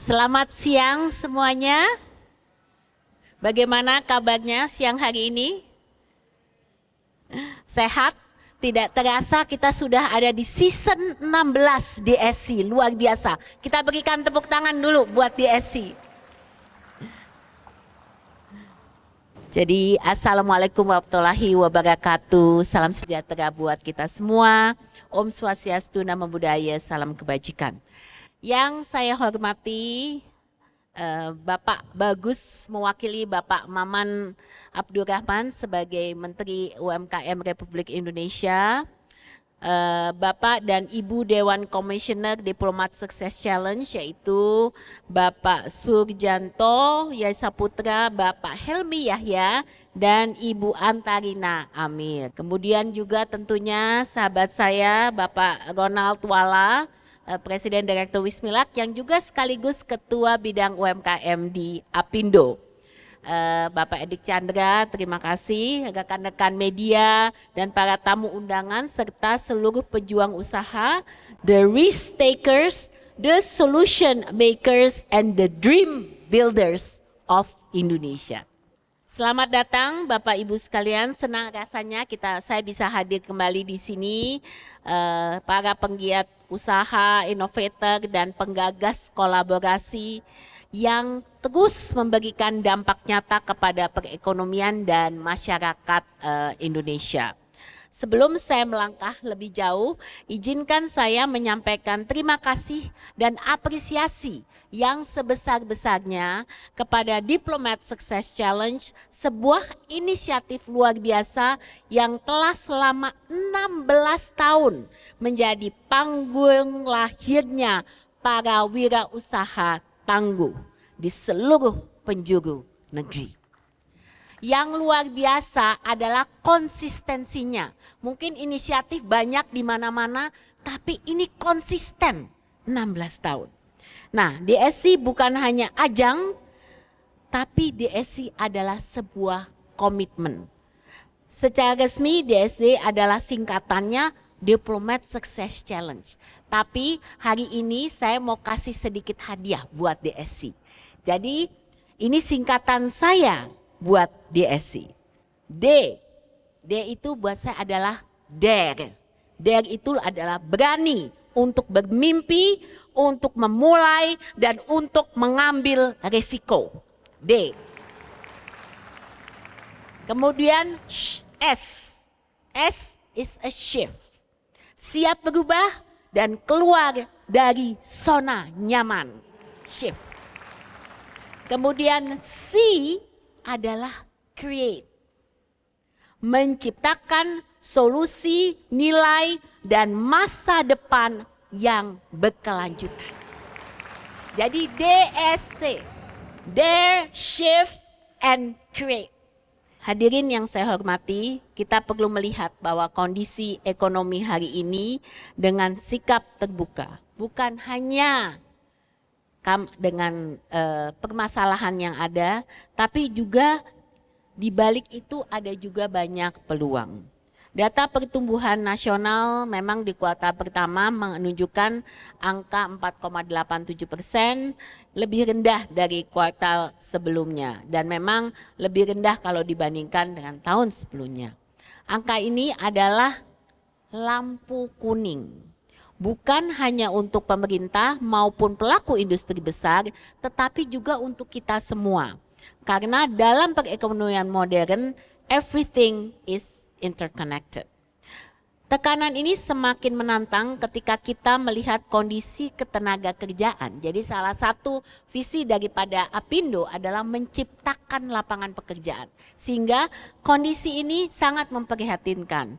Selamat siang semuanya. Bagaimana kabarnya siang hari ini? Sehat? Tidak terasa kita sudah ada di season 16 DSC, luar biasa. Kita berikan tepuk tangan dulu buat DSC. Jadi Assalamualaikum warahmatullahi wabarakatuh. Salam sejahtera buat kita semua. Om Swastiastu, Namo Buddhaya, salam kebajikan. Yang saya hormati Bapak Bagus mewakili Bapak Maman Abdurrahman sebagai Menteri UMKM Republik Indonesia, Bapak dan Ibu Dewan Komisioner Diplomat Success Challenge yaitu Bapak Surjanto Yaisaputra, Bapak Helmi Yahya, dan Ibu Antarina Amir. Kemudian juga tentunya sahabat saya Bapak Ronald Wala, Presiden Direktur Wismilak yang juga sekaligus Ketua Bidang UMKM di Apindo. Bapak Edik Chandra, terima kasih, rekan-rekan media dan para tamu undangan serta seluruh pejuang usaha, the risk takers, the solution makers, and the dream builders of Indonesia. Selamat datang Bapak Ibu sekalian, senang rasanya saya bisa hadir kembali di sini, para penggiat usaha, inovator dan penggagas kolaborasi yang terus memberikan dampak nyata kepada perekonomian dan masyarakat Indonesia. Sebelum saya melangkah lebih jauh, izinkan saya menyampaikan terima kasih dan apresiasi yang sebesar-besarnya kepada Diplomat Success Challenge, sebuah inisiatif luar biasa yang telah selama 16 tahun menjadi panggung lahirnya para wirausaha tangguh di seluruh penjuru negeri. Yang luar biasa adalah konsistensinya. Mungkin inisiatif banyak di mana-mana, tapi ini konsisten 16 tahun. Nah, DSC bukan hanya ajang, tapi DSC adalah sebuah komitmen. Secara resmi DSC adalah singkatannya Diplomat Success Challenge. Tapi hari ini saya mau kasih sedikit hadiah buat DSC. Jadi ini singkatan saya buat DSC. D itu buat saya adalah dare. Dare itu adalah berani untuk bermimpi, untuk memulai, dan untuk mengambil risiko. D. Kemudian S is a shift. Siap berubah dan keluar dari zona nyaman. Shift. Kemudian C adalah create. Menciptakan solusi, nilai, dan masa depan yang berkelanjutan. Jadi DSC, Dare, Shift, and Create. Hadirin yang saya hormati, kita perlu melihat bahwa kondisi ekonomi hari ini dengan sikap terbuka. Bukan hanya dengan permasalahan yang ada, tapi juga di balik itu ada juga banyak peluang. Data pertumbuhan nasional memang di kuartal pertama menunjukkan angka 4,87%, lebih rendah dari kuartal sebelumnya dan memang lebih rendah kalau dibandingkan dengan tahun sebelumnya. Angka ini adalah lampu kuning. Bukan hanya untuk pemerintah maupun pelaku industri besar, tetapi juga untuk kita semua. Karena dalam perekonomian modern, everything is interconnected. Tekanan ini semakin menantang ketika kita melihat kondisi ketenaga kerjaan. Jadi salah satu visi daripada Apindo adalah menciptakan lapangan pekerjaan. Sehingga kondisi ini sangat memprihatinkan.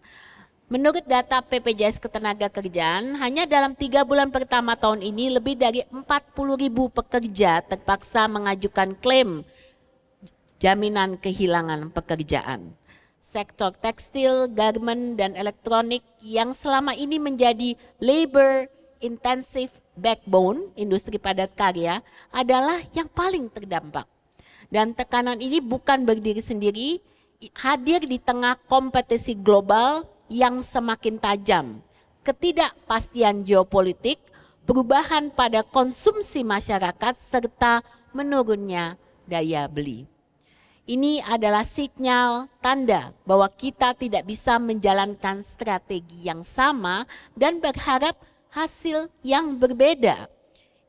Menurut data BPJS Ketenagakerjaan, hanya dalam 3 bulan pertama tahun ini lebih dari 40.000 pekerja terpaksa mengajukan klaim jaminan kehilangan pekerjaan. Sektor tekstil, garment, dan elektronik yang selama ini menjadi labor intensive backbone industri padat karya adalah yang paling terdampak. Dan tekanan ini bukan berdiri sendiri, hadir di tengah kompetisi global yang semakin tajam, ketidakpastian geopolitik, perubahan pada konsumsi masyarakat, serta menurunnya daya beli. Ini adalah sinyal tanda bahwa kita tidak bisa menjalankan strategi yang sama dan berharap hasil yang berbeda.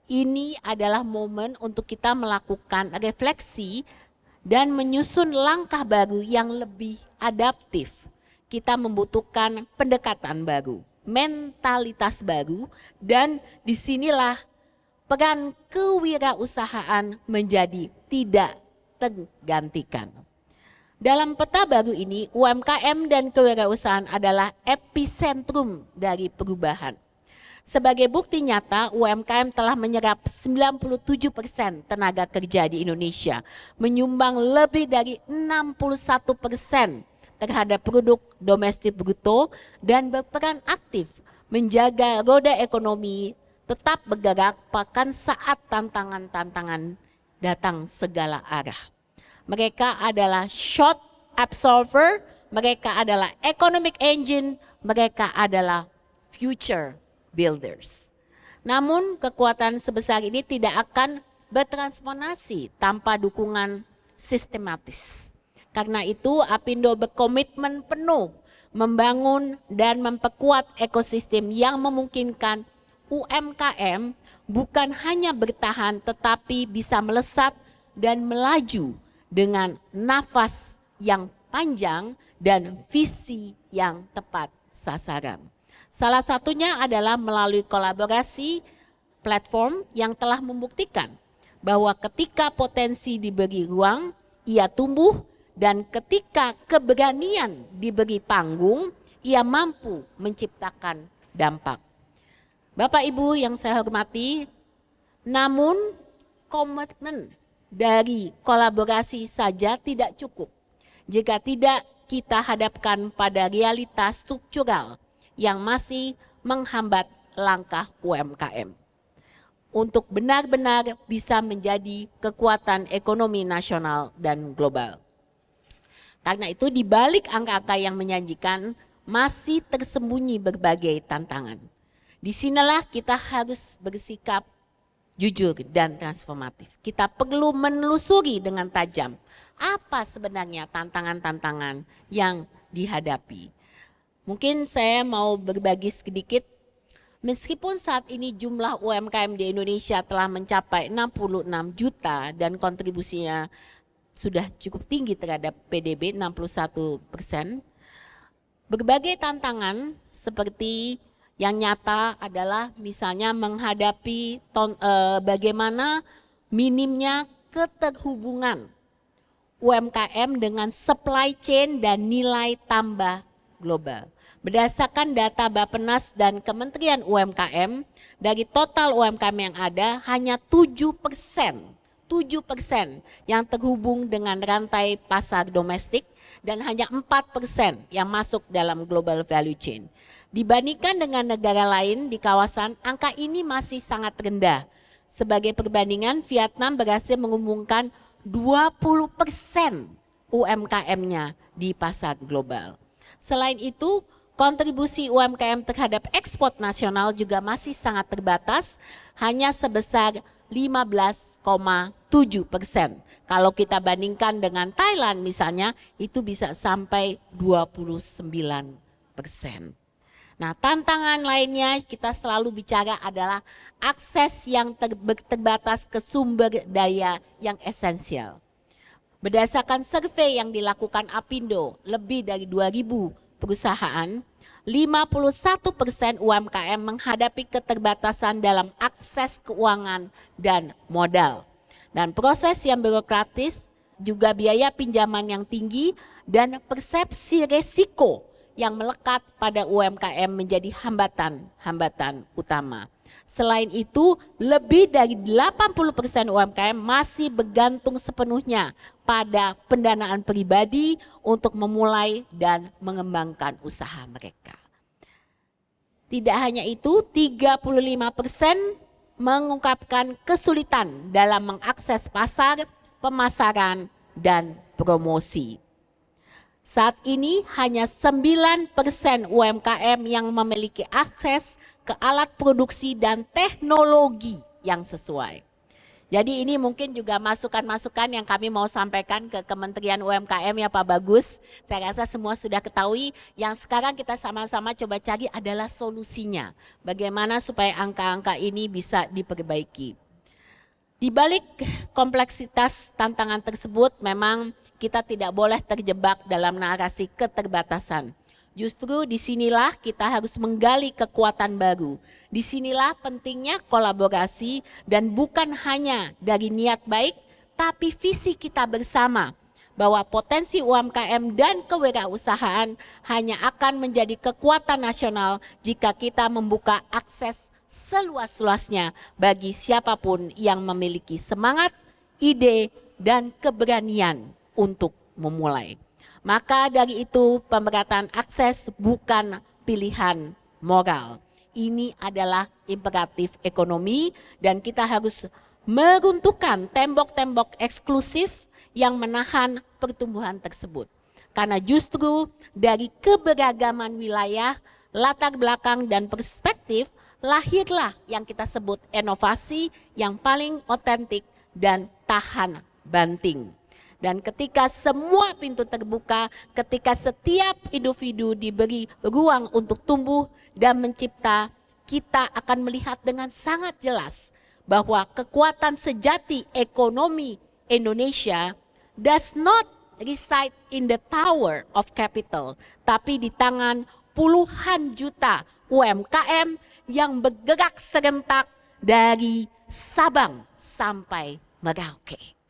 Ini adalah momen untuk kita melakukan refleksi dan menyusun langkah baru yang lebih adaptif. Kita membutuhkan pendekatan baru, mentalitas baru, dan disinilah peran kewirausahaan menjadi tidak tergantikan. Dalam peta baru ini, UMKM dan kewirausahaan adalah epicentrum dari perubahan. Sebagai bukti nyata, UMKM telah menyerap 97% tenaga kerja di Indonesia, menyumbang lebih dari 61% terhadap produk domestik bruto, dan berperan aktif menjaga roda ekonomi tetap bergerak bahkan saat tantangan-tantangan datang segala arah. Mereka adalah shock absorber, mereka adalah economic engine, mereka adalah future builders. Namun kekuatan sebesar ini tidak akan bertransformasi tanpa dukungan sistematis. Karena itu Apindo berkomitmen penuh membangun dan memperkuat ekosistem yang memungkinkan UMKM bukan hanya bertahan tetapi bisa melesat dan melaju dengan nafas yang panjang dan visi yang tepat sasaran. Salah satunya adalah melalui kolaborasi platform yang telah membuktikan bahwa ketika potensi diberi ruang, ia tumbuh, dan ketika keberanian diberi panggung, ia mampu menciptakan dampak. Bapak Ibu yang saya hormati, namun komitmen dari kolaborasi saja tidak cukup jika tidak kita hadapkan pada realitas struktural yang masih menghambat langkah UMKM untuk benar-benar bisa menjadi kekuatan ekonomi nasional dan global. Karena itu di balik angka-angka yang menjanjikan masih tersembunyi berbagai tantangan. Disinilah kita harus bersikap jujur dan transformatif. Kita perlu menelusuri dengan tajam apa sebenarnya tantangan-tantangan yang dihadapi. Mungkin saya mau berbagi sedikit, meskipun saat ini jumlah UMKM di Indonesia telah mencapai 66 juta dan kontribusinya sudah cukup tinggi terhadap PDB 61%. Berbagai tantangan seperti yang nyata adalah misalnya menghadapi bagaimana minimnya keterhubungan UMKM dengan supply chain dan nilai tambah global. Berdasarkan data Bappenas dan Kementerian UMKM, dari total UMKM yang ada hanya 7% yang terhubung dengan rantai pasar domestik dan hanya 4% yang masuk dalam global value chain. Dibandingkan dengan negara lain di kawasan, angka ini masih sangat rendah. Sebagai perbandingan, Vietnam berhasil mengumumkan 20% UMKM-nya di pasar global. Selain itu, kontribusi UMKM terhadap ekspor nasional juga masih sangat terbatas, hanya sebesar 15,7%. Kalau kita bandingkan dengan Thailand misalnya, itu bisa sampai 29%. Nah, tantangan lainnya kita selalu bicara adalah akses yang terbatas ke sumber daya yang esensial. Berdasarkan survei yang dilakukan Apindo, lebih dari 2.000 perusahaan, 51% UMKM menghadapi keterbatasan dalam akses keuangan dan modal. Dan proses yang birokratis, juga biaya pinjaman yang tinggi, dan persepsi resiko yang melekat pada UMKM menjadi hambatan utama. Selain itu, lebih dari 80% UMKM masih bergantung sepenuhnya pada pendanaan pribadi untuk memulai dan mengembangkan usaha mereka. Tidak hanya itu, 35% mengungkapkan kesulitan dalam mengakses pasar, pemasaran, dan promosi. Saat ini hanya 9% UMKM yang memiliki akses ke alat produksi dan teknologi yang sesuai. Jadi ini mungkin juga masukan-masukan yang kami mau sampaikan ke Kementerian UMKM ya Pak Bagus. Saya rasa semua sudah ketahui, yang sekarang kita sama-sama coba cari adalah solusinya. Bagaimana supaya angka-angka ini bisa diperbaiki. Di balik kompleksitas tantangan tersebut, memang kita tidak boleh terjebak dalam narasi keterbatasan. Justru disinilah kita harus menggali kekuatan baru. Disinilah pentingnya kolaborasi dan bukan hanya dari niat baik, tapi visi kita bersama bahwa potensi UMKM dan kewirausahaan hanya akan menjadi kekuatan nasional jika kita membuka akses seluas-luasnya bagi siapapun yang memiliki semangat, ide, dan keberanian untuk memulai. Maka dari itu pemerataan akses bukan pilihan moral. Ini adalah imperatif ekonomi dan kita harus meruntuhkan tembok-tembok eksklusif yang menahan pertumbuhan tersebut. Karena justru dari keberagaman wilayah, latar belakang dan perspektif lahirlah yang kita sebut inovasi yang paling otentik dan tahan banting. Dan ketika semua pintu terbuka, ketika setiap individu diberi ruang untuk tumbuh dan mencipta, kita akan melihat dengan sangat jelas bahwa kekuatan sejati ekonomi Indonesia does not reside in the tower of capital, tapi di tangan puluhan juta UMKM yang bergerak serentak dari Sabang sampai Merauke.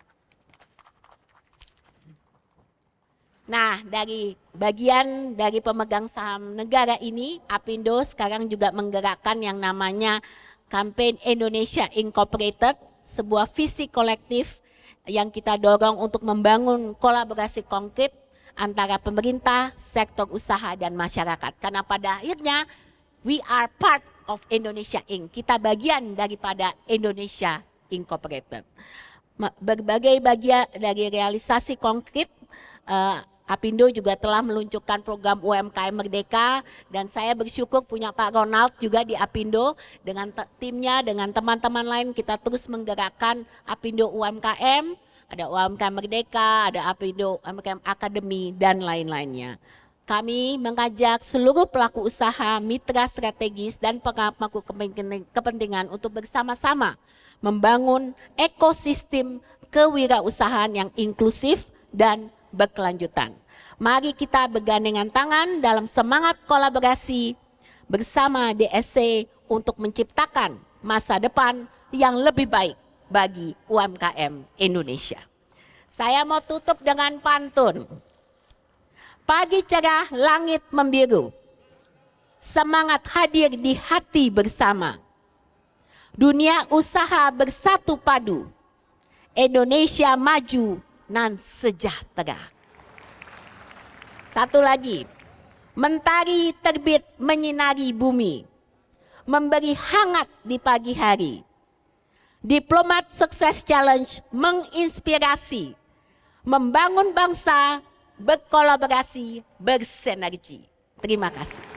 Nah, dari bagian dari pemegang saham negara ini, Apindo sekarang juga menggerakkan yang namanya Campaign Indonesia Incorporated, sebuah visi kolektif yang kita dorong untuk membangun kolaborasi konkret antara pemerintah, sektor usaha, dan masyarakat. Karena pada akhirnya, we are part of Indonesia Inc. Kita bagian daripada Indonesia Incorporated. Berbagai bagian dari realisasi konkret, Apindo juga telah meluncurkan program UMKM Merdeka dan saya bersyukur punya Pak Ronald juga di Apindo dengan timnya, dengan teman-teman lain kita terus menggerakkan Apindo UMKM, ada UMKM Merdeka, ada Apindo UMKM Academy dan lain-lainnya. Kami mengajak seluruh pelaku usaha, mitra strategis dan pemangku kepentingan untuk bersama-sama membangun ekosistem kewirausahaan yang inklusif dan berkelanjutan. Mari kita bergandengan tangan dalam semangat kolaborasi bersama DSC untuk menciptakan masa depan yang lebih baik bagi UMKM Indonesia. Saya mau tutup dengan pantun. Pagi cerah, langit membiru. Semangat hadir di hati bersama. Dunia usaha bersatu padu. Indonesia maju nan sejahtera. Satu lagi, mentari terbit menyinari bumi, memberi hangat di pagi hari. Diplomat Success Challenge menginspirasi, membangun bangsa, berkolaborasi, bersinergi. Terima kasih.